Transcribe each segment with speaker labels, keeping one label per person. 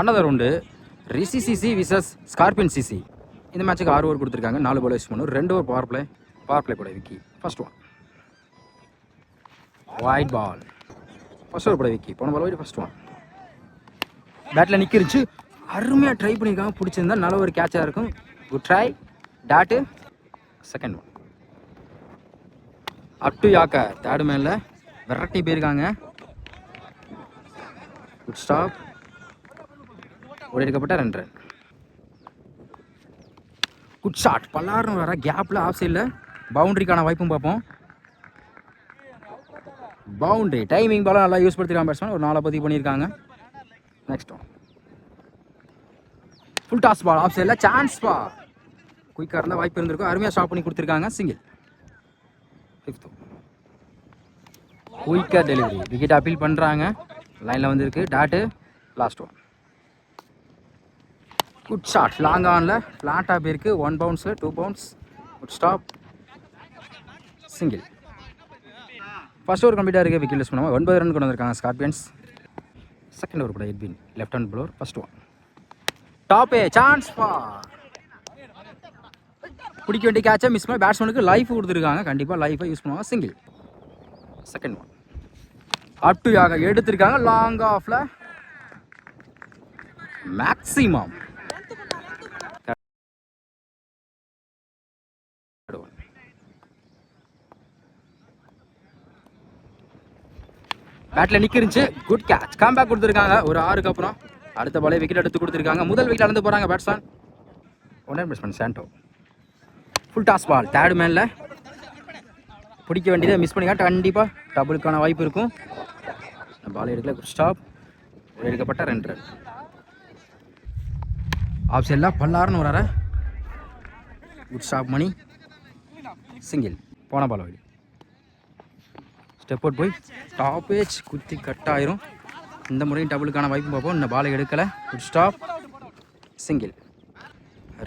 Speaker 1: Another உண்டு ரிஷி CC versus scorpion CC. இந்த மேட்சுக்கு 6 over கொடுத்துருக்காங்க. 4 பால் யூஸ் பண்ணும். 2 ஓவர் பவர் பிளே கூட Vicky. First one wide ball. First over கூட விக்கி. போன பால் ஒயிட். ஃபர்ஸ்ட் ஒன் பேட்டில் நிற்கிருச்சு. அருமையாக ட்ரை பண்ணியிருக்காங்க. பிடிச்சிருந்தா நல்ல ஒரு கேட்சாக இருக்கும். Good try. Dot. Second one up to yorker. Third மேனில் விரட்டி போயிருக்காங்க. Good stop. ஓடி எடுக்கப்பட்ட 2 ரன். Good shot. பல்லாருன்னு வர கேப்பில் ஆஃப் சைடில் பவுண்டரிக்கான வாய்ப்பும் பார்ப்போம். பவுண்டரி. டைமிங் பாலும் நல்லா யூஸ் படுத்திருக்காங்க பேட்ஸ்மேன். ஒரு 4 பதிவு பண்ணியிருக்காங்க. Next one full toss ball. Off சைடில் சான்ஸ் பா. குயிக்காக இருந்தால் வாய்ப்பு இருந்திருக்கும். அருமையாக ஸ்டாப் பண்ணி கொடுத்துருக்காங்க. சிங்கிள். ஃபிஃப்த் குயிக்காக டெலிவரி. விக்கெட் அப்பீல் பண்ணுறாங்க. லைனில் வந்துருக்கு. Dot. Last one good shot. Long ஆனில் ஃப்ளாட்டாக போயிருக்கு. 1 பவுன்ஸில் 2 bounce. Good stop. Single. First over கம்ப்ளீட்டாக இருக்குது. விக்கெட் லூஸ் பண்ணுவாங்க. 9 ரன் கொண்டு வந்திருக்காங்க ஸ்கார்பியன்ஸ். செகண்ட் ஓவர் கூட Edwin left hand bowler. First one டாப்பே. சான்ஸ் பா. பிடிக்க வேண்டிய கேட்சை மிஸ் பண்ணி பேட்ஸ்மேனுக்கு லைஃப் கொடுத்துருக்காங்க. கண்டிப்பாக லைஃபை யூஸ் பண்ணுவாங்க. Single. Second one up to யாக எடுத்திருக்காங்க. லாங் ஆஃப்ல மேக்ஸிமம். பேட்டில் நிற்கிருந்துச்சு. Good catch. கம்பேக் கொடுத்துருக்காங்க. ஒரு 6க்கு அப்புறம் அடுத்த பாலே விக்கெட் எடுத்து கொடுத்துருக்காங்க. முதல் விக்கெட் அளந்து போகிறாங்க batsman. One batsman Santo. Full toss ball. Third மேனில் பிடிக்க வேண்டியதை மிஸ் பண்ணிக்காட்டு. கண்டிப்பாக டபுளுக்கான வாய்ப்பு இருக்கும். பால் எடுக்கல. Good stop. எடுக்கப்பட்ட 2 ரன். ஆஃப் சைடில் பல்லாருன்னு வரார. குட் ஸ்டாப் மணி. சிங்கிள். போன பால் வைடு. ஸ்டெப் அவுட் போய் டாப் ஏஜ் குத்தி கட் ஆயிரும். இந்த முறையும் டபுளுக்கான வாய்ப்பு பார்ப்போம். இந்த பாலை எடுக்கலை. Good stop. சிங்கிள்.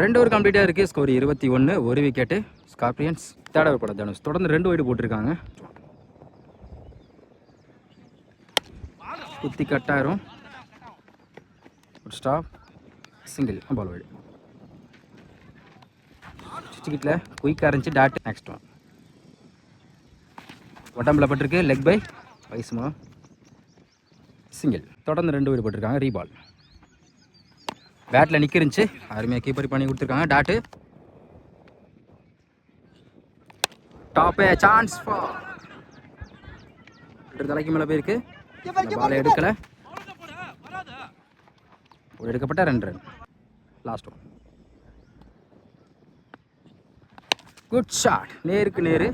Speaker 1: 2 ஓவர் கம்ப்ளீட்டாக இருக்குது. Score 21. 1 wicket Scorpions. Third over போட தனுஷ். தொடர்ந்து 2 வைடு போட்டிருக்காங்க. குத்தி கட் ஆயிரும். Good stop. Single. Ball wide. விக்கெட்டில் குயிக்காக இருந்துச்சு. டாட். நெக்ஸ்ட் ஒன் உடம்பில் பட்டிருக்கு. லெக் பை வயசுமா. சிங்கிள். தொடர்ந்து 2 வைடு போட்டிருக்காங்க. ரீபால். பேட்டில் நிற்கிருந்துச்சு. அருமையாக கீப்பர் பண்ணி கொடுத்துருக்காங்க. டாட்டு. டாப்பே. சான்ஸ் பா. தலைக்கு மேலே போயிருக்கு. பாலை எடுக்கலை. எடுக்கப்பட்ட 2 run. Last one good shot. நேருக்கு நேரு.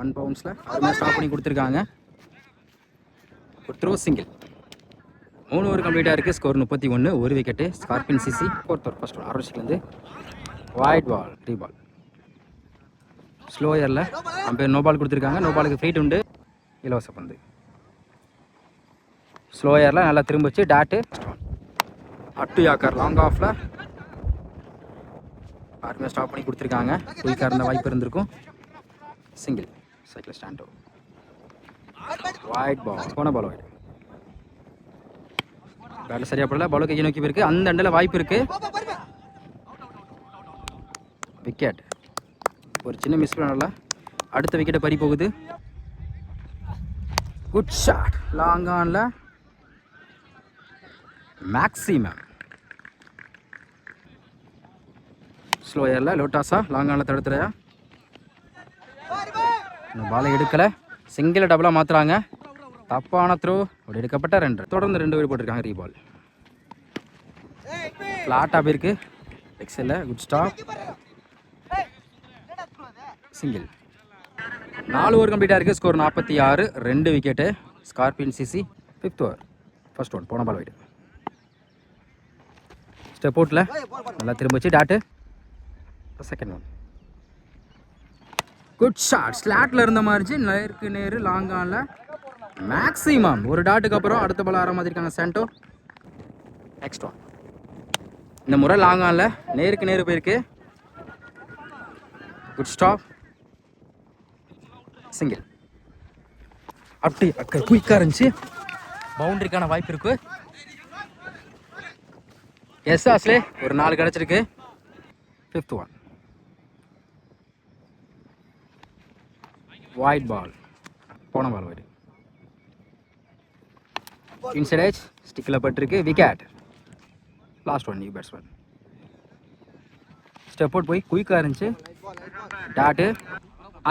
Speaker 1: 1 பவுன்ஸில் அருமையாக ஸ்டாப் பண்ணி கொடுத்துருக்காங்க. ஒரு த்ரோ. சிங்கிள். 3 ஓவர் கம்ப்ளீட்டாக இருக்குது. Score 31. 1 wicket Scorpion CC. Fourth over first one ஆரோசிலேருந்து wide ball. Re ball. Slow ஏரில் அம்பேர் நோ பால் கொடுத்துருக்காங்க. நோ பாலுக்கு ஃப்ரீட் உண்டு. இலவச பந்து. ஸ்லோ ஏரில் நல்லா திரும்பிச்சு. டாட்டு. At yorker. லாங் ஆஃபில் அருமையாக ஸ்டாப் பண்ணி கொடுத்துருக்காங்க. குயிக்காக இருந்த வாய்ப்பு இருந்திருக்கும். சிங்கிள். சைக்கிள் ஸ்டாண்டோ. White ball. போன பால் ஒயிட். பேட்டில் சரியாக படல. பாலு கையை நோக்கி போயிருக்கு. அந்த அண்டில் வாய்ப்பு இருக்குது. விக்கெட். ஒரு சின்ன மிஸ் பண்ணல. அடுத்த விக்கெட்டை பறி போகுது. Good shot. லாங் ஆனில் மேக்ஸிமம். ஸ்லோ ஏரில் லோட்டாஸா. லாங் ஆனில் தடுத்துறையா. இந்த பாலை எடுக்கலை. சிங்கிளை டபுளாக மாற்றுறாங்க. தப்பான த்ரோ. அப்படி எடுக்கப்பட்ட 2 ரன். தொடர்ந்து 2 வைடு போட்டிருக்காங்க. ரீபால். ஃப்ளாட்டாக போயிருக்கு. எக்ஸலில். Good stop. சிங்கிள். 4 ஓவர் கம்ப்ளீட்டாக இருக்குது. Score 46. 2 wicket Scorpion CC. 5th over first one. போன பால் வைடு. ஸ்டெப் அவுட்டில் நல்லா திரும்பிச்சு. Dot. Second one good shot. ஸ்லாட்டில் இருந்த மாதிரி நேருக்கு நேரு. லாங் ஆனில் மேக்ஸிமம். ஒரு டாட்டுக்கு அப்புறம் அடுத்த பால் ஆற மாதிரி இருக்காங்க சாண்டோ. நெக்ஸ்ட் ஒன் இந்த முறை லாங் ஆனில் நேருக்கு நேரு போயிருக்கு. Good stop. சிங்கிள். அப்படி குயிக்காக இருந்துச்சு. பவுண்டரிக்கான வாய்ப்பு இருக்கு. எஸ் ஆஸ்லே ஒரு 4 கிடச்சிருக்கு. 5th ஒன் வைட் பால், போன பால் வைடு. இன்சைட் எட்ஜ் ஸ்டிக்கில் பட்டிருக்கு. Wicket. Last one new batsman. Step out போய் குயிக்காக இருந்துச்சு. டாட்டு.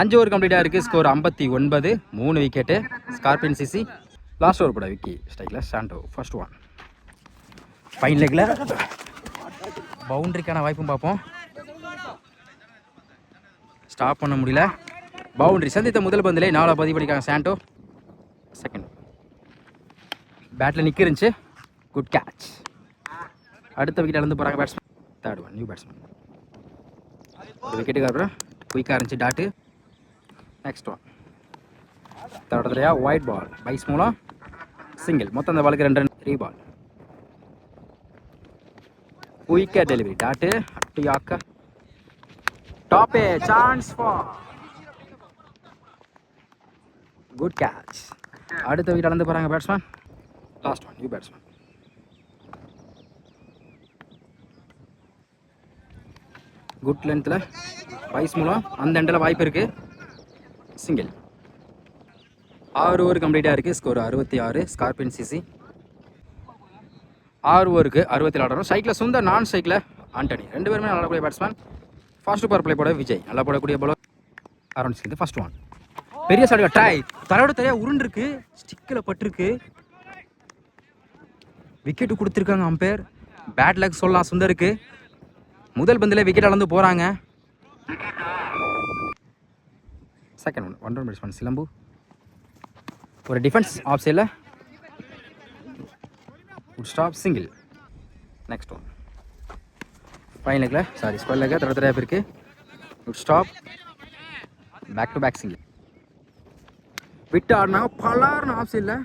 Speaker 1: 5 ஓவர் கம்ப்ளீட்டாக இருக்குது. Score 59. 3 wicket. Scorpion CC. Last over கூட விக்கி ஸ்ட்ரைக்கில் சாண்டோ. ஃபர்ஸ்ட் ஒன் ஃபைன் லெக்கில் பவுண்டரிக்கான வாய்ப்பும் பார்ப்போம். ஸ்டாப் பண்ண முடியல. பவுண்டரி. சந்தித்த முதல் பந்திலே 4 பதிவு பண்ணிக்காங்க சாண்டோ. செகண்ட் பேட்டில் நிற்க இருந்துச்சு. Good catch. அடுத்த விக்கெட் இழந்து போகிறாங்க batsman. Third one new batsman. ஒரு விக்கெட்டுக்கு அப்புறம் குயிக்காக இருந்துச்சு டாட்டு. நெக்ஸ்ட் ஒன் தடவையா ஒயிட் பால். பைஸ் மூலம் சிங்கிள். மொத்தம் அந்த பாலுக்கு 2 ரன். ரீபால். குயிக்காக டெலிவரி. டாட்டு அட்டியாக்க டாப்பே. Chance for good catch. அடுத்த விக்கெட் இழந்து போகிறாங்க batsman. Last one new batsman. Good லென்த்தில் பைஸ் மூலம் அந்த எண்டில் வாய்ப்பு இருக்குது. சிங்கிள். 6 ஓவர் கம்ப்ளீட்டாக இருக்குது. ஸ்கோர் 66. Scorpion CC. 6 ஓவருக்கு 67 ஆடுறோம். ஸ்ட்ரைக்கில் சுந்தர், நான் ஸ்ட்ரைக்கில் ஆண்டனி. 2 பேருமே நல்லா கூடிய பேட்ஸ்மேன். ஃபாஸ்ட் பவர் பிளே போட விஜய். நல்லா போடக்கூடிய bowler. Around skill. First one பெரிய சாடுக ட்ரை. தரையோட தரையாக உருண்டுருக்கு. ஸ்டிக்கில் பட்டிருக்கு. விக்கெட்டு கொடுத்துருக்காங்க அம்பையர். பேட் லக் சொல்லலாம் சுந்தருக்கு. முதல் பந்தில் விக்கெட் அளந்து போகிறாங்க. Second one one run batsman Silambu. ஒரு டிஃபென்ஸ் ஆஃப் சைடில் good stop. Single. Next one fine லெக்கில் ஸ்கொயர் லெக்கில் தடவை இருக்குது. Good stop. Back to back single. விட்டு ஆடினாங்க. பலார்னு ஆஃப் சைடில்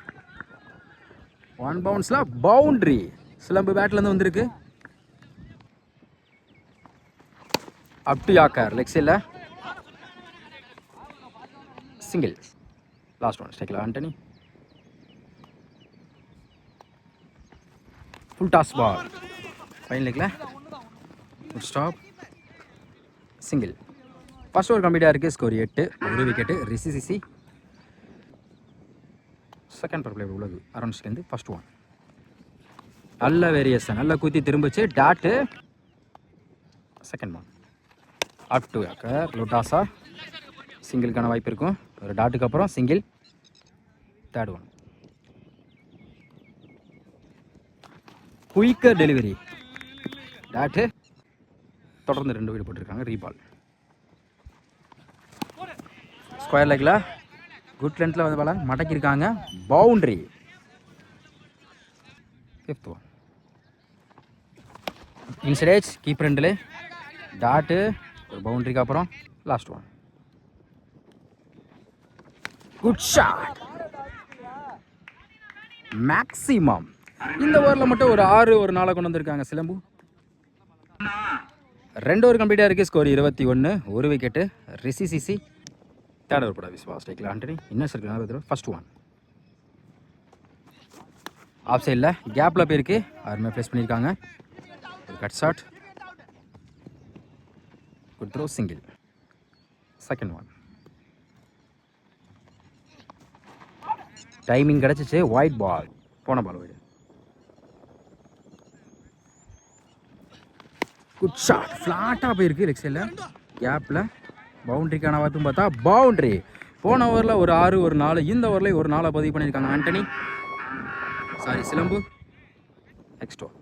Speaker 1: 1 பவுன்ஸில் பவுண்ட்ரி. சிலம்பு பேட்லேருந்து வந்திருக்கு. அப் டு யாக்கர் லெக் சைடில் சிங்கிள். லாஸ்ட் ஒன் ஸ்ட்ரைக்கில் Antony. Full toss ball. Fine லெக்கில் good stop. Single. First over கம்ப்ளீட்டாக இருக்குது. Score 8. 1 wicket. Rishi CC. Second power play உள்ளது. அரௌண்ட்ஸ்லேருந்து ஃபர்ஸ்ட் ஒன் நல்ல வேரியேஷன். நல்லா குத்தி திரும்பிச்சு. Dot. Second one up to yorker லோட்டாஸா. சிங்கிளுக்கான வாய்ப்பு இருக்கும். ஒரு டாட்டுக்கு அப்புறம் single. Third one quicker delivery. Dot. தொடர்ந்து 2 வீடு போட்டிருக்காங்க. ரீபால். ஸ்கொயர் லெக்கில் குட் லென்த்தில் வந்து பால மடக்கியிருக்காங்க. Boundary. 5th one inside edge keeper ரெண்டில். டாட்டு. ஒரு பவுண்ட்ரிக்கு அப்புறம் last one good shot. Maximum இந்த ஓவரில் மட்டும் ஒரு 6 ஒரு 4 கொண்டு வந்திருக்காங்க சிலம்பு. 2 ஓவர் கம்ப்ளீட்டாக இருக்குது. Score 21. 1 wicket. Rishi CC. Third over போட விஸ்வா ஸ்ட்ரைக்கில் ஆண்டனி. இன்னும் இருக்கு. ஃபர்ஸ்ட் ஒன் ஆஃப் சைடில் கேப்பில் போயிருக்கு. யாருமே ப்ளேஸ் பண்ணியிருக்காங்க. ஒரு cut shot. Good throw. Single. Second one timing கிடச்சிச்சு. Wide ball. போன பால் வைடு. Good shot. ஃப்ளாட்டாக போயிருக்கு லெக் சைடில் கேப்பில். பவுண்ட்ரிக்கான வாய்ப்பும் பார்த்தா பவுண்ட்ரி. போன ஓவரில் ஒரு 6 ஒரு 4. இந்த ஓவரில் ஒரு 4 பதிவு பண்ணியிருக்காங்க ஆண்டனி. சிலம்பு. நெக்ஸ்ட் ஓவர்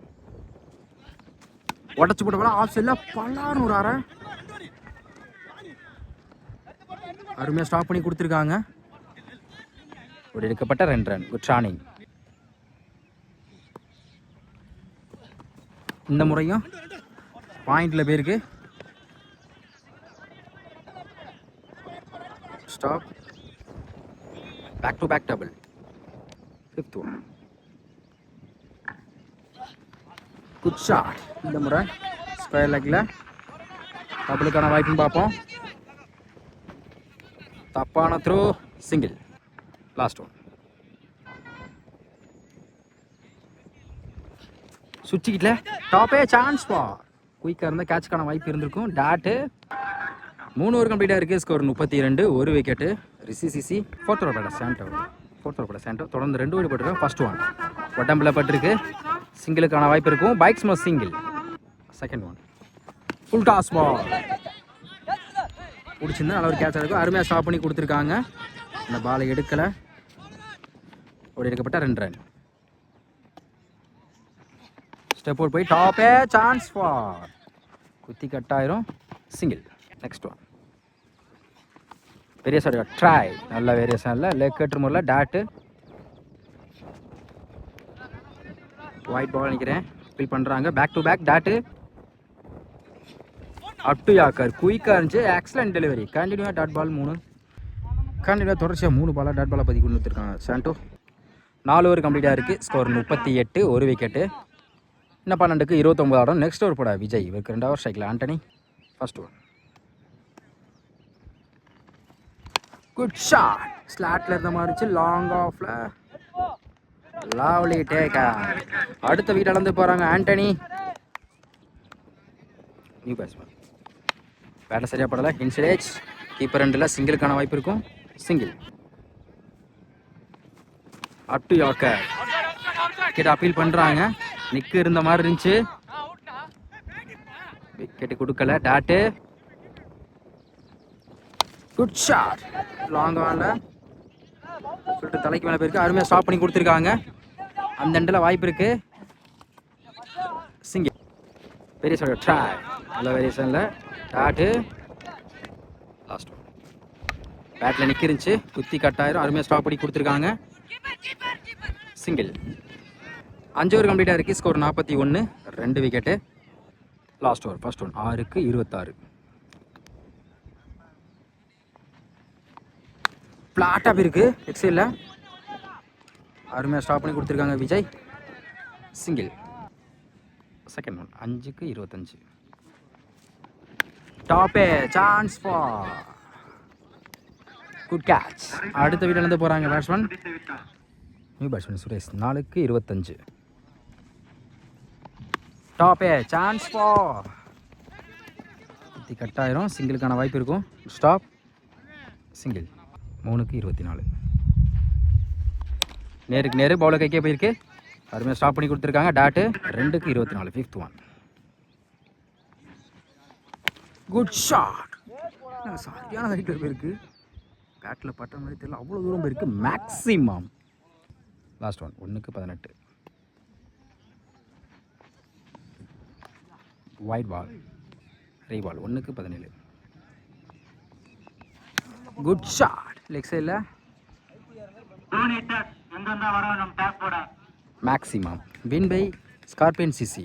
Speaker 1: உடச்சு போட்ட போல ஆஃப் சைடில் பலான்னு ஒரு 6 அருமையாக ஸ்டாப் பண்ணி கொடுத்துருக்காங்க. ஒரு எடுக்கப்பட்ட 2 ரன். குட் ஷானிங். இந்த முறையும் பாயிண்டில் போயிருக்கு. Stop. Back to back double. 5th one good shot. இந்த முறை ஸ்கொயர் லெக்கில் டபுளுக்கான வாய்ப்புன்னு பார்ப்போம். தப்பான த்ரோ. சிங்கிள். லாஸ்ட் ஒன் சுவிட்சிக்கிட்ட டாப்பே சான்ஸ் பா. குயிக்காக இருந்தால் கேட்சுக்கான வாய்ப்பு இருந்திருக்கும். டாட்டு 3 ஓவர் கம்ப்ளீட்டாக இருக்குது. Score 32, 1 wicket. ரிசிசிசி 4th ஓவர் பேட சாண்டோ தொடர்ந்து 2 ஓடி போட்டிருக்கோம். ஃபர்ஸ்ட் ஒன் உடம்பில் பட்டிருக்கு. சிங்கிளுக்கான வாய்ப்பு இருக்கும். பைக்ஸ் மோ single. Second one full toss ball பிடிச்சிருந்தா நல்ல ஒரு கேட்ச் இருக்கும். அருமையாக ஸ்டாப் பண்ணி கொடுத்துருக்காங்க. இந்த பாலை எடுக்கலை. ஓடி எடுக்கப்பட்ட 2 ரன். ஸ்டெப் அவுட் போய் டாப்பே சான்ஸ் ஃபார். குத்தி கட்டாயிரும். சிங்கிள். நெக்ஸ்ட் ஒன் பெரிய சார் ட்ரை. நல்ல வேரியேஷன் இல்லை. லெக் கட்டுற முறையில் டாட்டு ஒயிட் பால் நினைக்கிறேன். ஃபீல் பண்ணுறாங்க. Back to back dot up to yorker. குயிக்காக இருந்துச்சு. Excellent delivery. கண்டினியூவாக டாட் பால் 3. கண்டினியூவாக தொடர்ச்சியாக 3 பாலாக டாட் பாலாக பதிவு கொடுத்துருக்காங்க சாண்டோ. 4 ஓவர் கம்ப்ளீட்டாக இருக்குது. Score 38, 1 wicket. இன்னும் 12க்கு 29 ஆடும். நெக்ஸ்ட் ஓவர் போட விஜய். இவருக்கு 2 ஓவர் ஸ்ட்ரைக்கில் Antony. First over good shot. ஸ்லாட்டில் இருந்த மாதிரி இருந்துச்சு. லாங் ஆஃபில் லவ்லி டேக். அடுத்த வீட்டில் இழந்து போகிறாங்க ஆண்டனி. New batsman. பேட்டை சரியாக படலை. இன்சைட் கீப்பர் 2ல் சிங்கிளுக்கான வாய்ப்பு இருக்கும். Single. Up to yorker. Wicket appeal பண்ணுறாங்க. நிக்கு இருந்த மாதிரி இருந்துச்சு. விக்கெட்டு கொடுக்கல. Tattoo good shot. லாங் ஆனில் சொல்லிட்டு தலைக்கு மேலே போயிருக்கு. அருமையாக ஸ்டாப் பண்ணி கொடுத்துருக்காங்க. அந்த எண்டில் வாய்ப்பு இருக்கு. சிங்கிள். பெரிய சொல்ல ட்ரை. நல்ல வேரியேஷனில் டாட்டு லாஸ்ட் ஒன். பேட்டில் நிற்க இருந்துச்சு. குத்தி கட்டாயிரும். அருமையாக ஸ்டாப் பண்ணி கொடுத்துருக்காங்க. சிங்கிள். 5 ஓவர் கம்ப்ளீட்டாக இருக்குது. Score 41, 2 wicket. Last over first one 6க்கு 26. பிளாட்டாக இருக்குது. எக்ஸையில் அருமையாக ஸ்டாப் பண்ணி கொடுத்துருக்காங்க விஜய். சிங்கிள். செகண்ட் ஒன் 5க்கு 25. டாப்பே சான்ஸ் ஃபார். Good catch. அடுத்த வீட்டிலேருந்து போகிறாங்க பேட்ஸ்மேன். New batsman Suresh. 4க்கு 25. டாப்பே சான்ஸ் ஃபார். குத்தி கட்டாயிரும். சிங்கிளுக்கான வாய்ப்பு இருக்கும். ஸ்டாப். சிங்கிள். 3க்கு 24. நேருக்கு நேரு பவுலர் கைக்கே போயிருக்கு. அருமையாக ஸ்டாப் பண்ணி கொடுத்துருக்காங்க. டாட்டு 2க்கு 24. Fifth one good shot. சரியான ஹைட்டில் போயிருக்கு. பேட்டில் பட்ட மாதிரி தெரியல. அவ்வளோ தூரம் போயிருக்கு. மேக்ஸிமம். லாஸ்ட் ஒன் 1க்கு 18. ஒயிட் பால் ரீ பால் 1க்கு 17. Good shot. லெக் சைடில் maximum. Win by Scorpion CC.